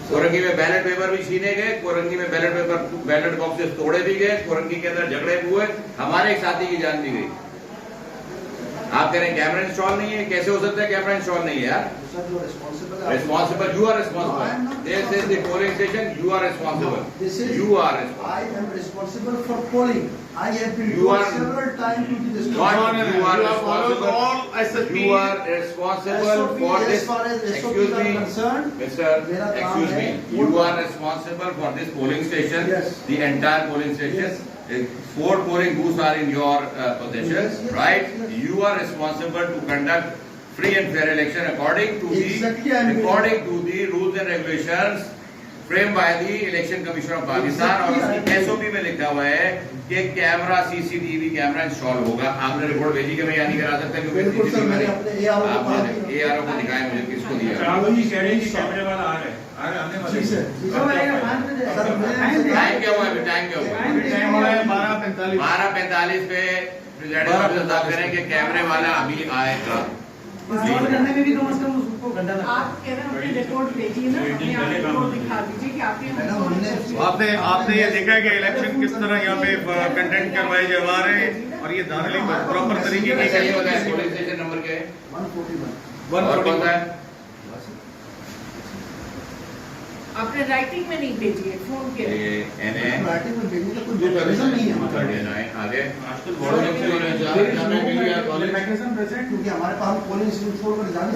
कोरंगी में ballot paper भी छीने गए, कोरंगी में बैलेट बॉक्सेस तोड़े भी गए, कोरंगी के अंदर झगड़े हुए, हमारे एक साथी की जान भी गई। आप कह रहे हैं कैमरा इंस्टॉल नहीं है, कैसे हो सकता है कैमरा इंस्टॉल नहीं है यार? Responsible, you are responsible. This is the polling station, you are responsible. You are responsible. I am responsible for polling. I have been You are several times to the you are responsible. You are responsible for this. Excuse me, Mr. Excuse me. You are responsible for this polling station. Yes. The entire polling station. 4 polling booths are in your possession, right? You are responsible to conduct free and fair election according to the rules and regulations framed by the Election Commission of Pakistan। और उसकी SOP में लिखा हुआ है कि camera CCTV camera install होगा। आपने report भेजी कि मैं यहाँ नहीं करा सकता क्योंकि CCTV मैंने आपने ARO को दिखाया, मुझे किसको दिया? कैमरे वाला आ रहा है, आने वाले टाइम क्या हुआ है? टाइम क्या हुआ है? 12:45 पे प्रेसिडेंट साहब कह रहे हैं कि कैमरे वाला अभी आएगा। करने में भी कम से कम उसको घंटा लगता है। आप कह रहे हैं अपनी रिपोर्ट भेजिए ना, अपनी आप रिपोर्ट दिखा दीजिए कि आपने ये देखा है कि इलेक्शन किस तरह यहाँ पे कंटेंट करवाए जा रहे हैं और ये धांधली प्रॉपर तरीके की पोलिंग स्टेशन नंबर क्या है? 141। आपने राइटिंग में नहीं भेजी है, फोन के राइटिंग में भेजने का कोई रीजन नहीं है आगे क्योंकि हमारे पास पोलिंग स्टेशन छोड़ कर जाने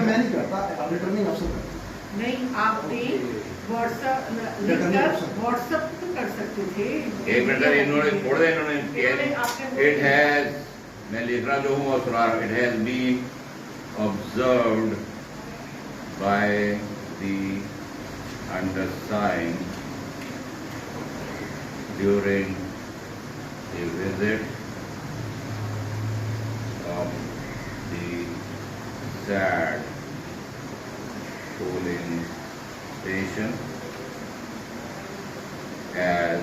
मैं नहीं करता, रिटर्निंग अफसर नहीं, आपने व्हाट्सएप तो कर सकते थे। एक मिनट इन्होंने छोड़ दे, इन्होंने इट हैज, मैं लिख रहा जो हूँ और सुना रहा हूँ, it has been observed by the undersigned during the visit of the said polling station as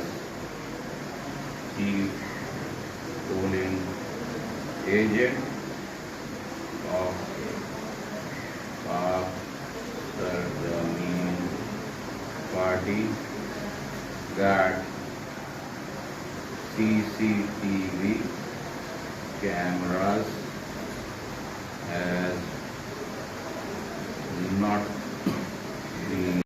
chief polling agent of party that CCTV cameras has not